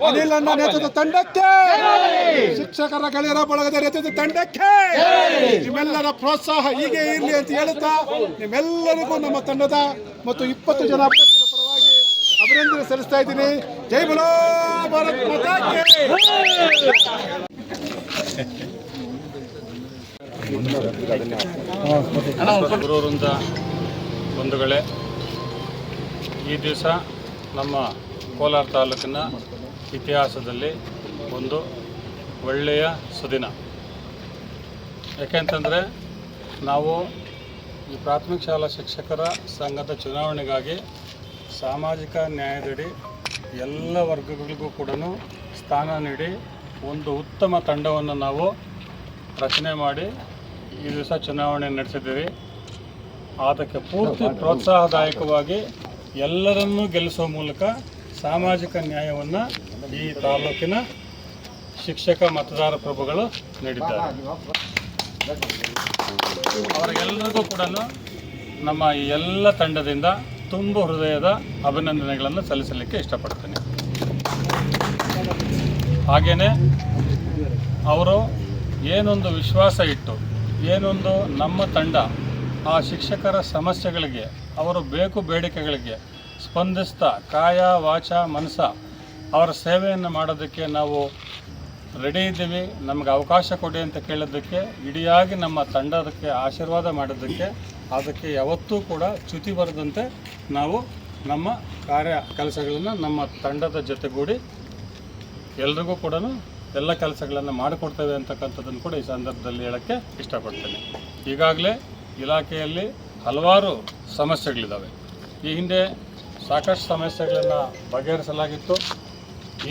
ಅನಿಲ್ ಅಣ್ಣ ನೇತೃತ್ವದ ತಂಡಕ್ಕೆ, ಶಿಕ್ಷಕರ ಗೆಳೆಯರ ಬಳಗದ ನೇತೃತ್ವದ ತಂಡಕ್ಕೆ ನಿಮ್ಮೆಲ್ಲರ ಪ್ರೋತ್ಸಾಹ ಹೀಗೆ ಇರಲಿ ಅಂತ ಹೇಳುತ್ತಾ ನಿಮ್ಮೆಲ್ಲರಿಗೂ ನಮ್ಮ ತಂಡದ ಮತ್ತು 20 ಜನ ಅಭ್ಯರ್ಥಿಗಳ ಪರವಾಗಿ ಅಭಿನಂದನೆ ಸಲ್ಲಿಸ್ತಾ ಇದ್ದೀನಿ. ಜೈ ಬೋಲೋ ಭಾರತ್ ಮಾತಾ ಕಿ. ಗುರುವೃಂದ ಬಂಧುಗಳೇ, ಈ ದಿವಸ ನಮ್ಮ ಕೋಲಾರ ತಾಲೂಕಿನ ಇತಿಹಾಸದಲ್ಲಿ ಒಂದು ಒಳ್ಳೆಯ ಸುದಿನ. ಯಾಕೆಂತಂದರೆ ನಾವು ಈ ಪ್ರಾಥಮಿಕ ಶಾಲಾ ಶಿಕ್ಷಕರ ಸಂಘದ ಚುನಾವಣೆಗಾಗಿ ಸಾಮಾಜಿಕ ನ್ಯಾಯದಡಿ ಎಲ್ಲ ವರ್ಗಗಳಿಗೂ ಕೂಡ ಸ್ಥಾನ ನೀಡಿ ಒಂದು ಉತ್ತಮ ತಂಡವನ್ನು ನಾವು ರಚನೆ ಮಾಡಿ ಈ ದಿವಸ ಚುನಾವಣೆ ನಡೆಸಿದ್ದೀವಿ. ಅದಕ್ಕೆ ಪೂರ್ತಿ ಪ್ರೋತ್ಸಾಹದಾಯಕವಾಗಿ ಎಲ್ಲರನ್ನೂ ಗೆಲ್ಲಿಸುವ ಮೂಲಕ ಸಾಮಾಜಿಕ ನ್ಯಾಯವನ್ನು ಈ ತಾಲೂಕಿನ ಶಿಕ್ಷಕ ಮತದಾರ ಪ್ರಭುಗಳು ನೀಡಿದ್ದಾರೆ. ಅವರಿಗೆಲ್ಲರಿಗೂ ಕೂಡ ನಮ್ಮ ಈ ಎಲ್ಲ ತಂಡದಿಂದ ತುಂಬ ಹೃದಯದ ಅಭಿನಂದನೆಗಳನ್ನು ಸಲ್ಲಿಸಲಿಕ್ಕೆ ಇಷ್ಟಪಡ್ತೇನೆ. ಹಾಗೆಯೇ ಅವರು ಏನೊಂದು ವಿಶ್ವಾಸ ಇಟ್ಟು ಏನೊಂದು ನಮ್ಮ ತಂಡ ಆ ಶಿಕ್ಷಕರ ಸಮಸ್ಯೆಗಳಿಗೆ ಅವರ ಬೇಕು ಬೇಡಿಕೆಗಳಿಗೆ ಸ್ಪಂದಿಸ್ತಾ ಕಾಯ ವಾಚ ಮನಸ ಅವರ ಸೇವೆಯನ್ನು ಮಾಡೋದಕ್ಕೆ ನಾವು ರೆಡಿ ಇದ್ದೀವಿ, ನಮಗೆ ಅವಕಾಶ ಕೊಡಿ ಅಂತ ಕೇಳೋದಕ್ಕೆ, ಇಡಿಯಾಗಿ ನಮ್ಮ ತಂಡದಕ್ಕೆ ಆಶೀರ್ವಾದ ಮಾಡೋದಕ್ಕೆ, ಅದಕ್ಕೆ ಯಾವತ್ತೂ ಕೂಡ ಚ್ಯುತಿ ಬರದಂತೆ ನಾವು ನಮ್ಮ ಕೆಲಸಗಳನ್ನು ನಮ್ಮ ತಂಡದ ಜೊತೆಗೂಡಿ ಎಲ್ರಿಗೂ ಕೂಡ ಎಲ್ಲ ಕೆಲಸಗಳನ್ನು ಮಾಡಿಕೊಡ್ತೇವೆ ಅಂತಕ್ಕಂಥದ್ದನ್ನು ಕೂಡ ಈ ಸಂದರ್ಭದಲ್ಲಿ ಹೇಳೋಕ್ಕೆ ಇಷ್ಟಪಡ್ತೇನೆ. ಈಗಾಗಲೇ ಇಲಾಖೆಯಲ್ಲಿ ಹಲವಾರು ಸಮಸ್ಯೆಗಳಿದ್ದಾವೆ. ಈ ಹಿಂದೆ ಸಾಕಷ್ಟು ಸಮಸ್ಯೆಗಳನ್ನು ಬಗೆಹರಿಸಲಾಗಿತ್ತು.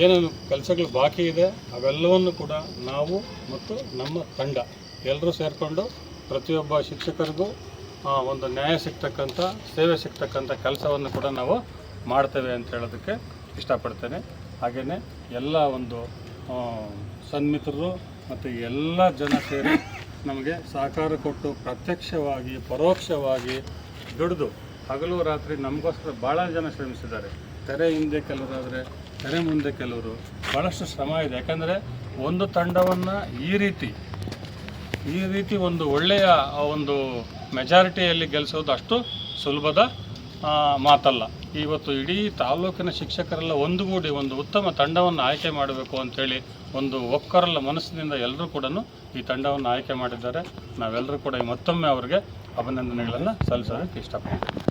ಏನೇನು ಕೆಲಸಗಳು ಬಾಕಿ ಇದೆ ಅವೆಲ್ಲವನ್ನು ಕೂಡ ನಾವು ಮತ್ತು ನಮ್ಮ ತಂಡ ಎಲ್ಲರೂ ಸೇರಿಕೊಂಡು ಪ್ರತಿಯೊಬ್ಬ ಶಿಕ್ಷಕರಿಗೂ ಒಂದು ನ್ಯಾಯ ಸಿಗ್ತಕ್ಕಂಥ ಸೇವೆ ಸಿಗ್ತಕ್ಕಂಥ ಕೆಲಸವನ್ನು ಕೂಡ ನಾವು ಮಾಡ್ತೇವೆ ಅಂತ ಹೇಳೋದಕ್ಕೆ ಇಷ್ಟಪಡ್ತೇನೆ. ಹಾಗೆಯೇ ಎಲ್ಲ ಒಂದು ಸನ್ಮಿತ್ರರು ಮತ್ತು ಎಲ್ಲ ಜನ ಸೇರಿ ನಮಗೆ ಸಹಕಾರ ಕೊಟ್ಟು ಪ್ರತ್ಯಕ್ಷವಾಗಿ ಪರೋಕ್ಷವಾಗಿ ದುಡಿದು ಹಗಲು ರಾತ್ರಿ ನಮಗೋಸ್ಕರ ಭಾಳ ಜನ ಶ್ರಮಿಸಿದ್ದಾರೆ. ತೆರೆ ಹಿಂದೆ ಕೆಲವರಾದರೆ ತೆರೆ ಮುಂದೆ ಕೆಲವರು, ಭಾಳಷ್ಟು ಶ್ರಮ ಇದೆ. ಯಾಕಂದರೆ ಒಂದು ತಂಡವನ್ನು ಈ ರೀತಿ ಒಂದು ಒಳ್ಳೆಯ ಒಂದು ಮೆಜಾರಿಟಿಯಲ್ಲಿ ಗೆಲ್ಲಿಸೋದು ಅಷ್ಟು ಸುಲಭದ ಮಾತಲ್ಲ. ಇವತ್ತು ಇಡೀ ತಾಲೂಕಿನ ಶಿಕ್ಷಕರೆಲ್ಲ ಒಂದುಗೂಡಿ ಒಂದು ಉತ್ತಮ ತಂಡವನ್ನು ಆಯ್ಕೆ ಮಾಡಬೇಕು ಅಂಥೇಳಿ ಒಂದು ಒಕ್ಕರಲ್ಲ ಮನಸ್ಸಿನಿಂದ ಎಲ್ಲರೂ ಕೂಡ ಈ ತಂಡವನ್ನು ಆಯ್ಕೆ ಮಾಡಿದ್ದಾರೆ. ನಾವೆಲ್ಲರೂ ಕೂಡ ಮತ್ತೊಮ್ಮೆ ಅವರಿಗೆ ಅಭಿನಂದನೆಗಳನ್ನು ಸಲ್ಲಿಸೋದಕ್ಕೆ ಇಷ್ಟಪಡ್ತೀವಿ.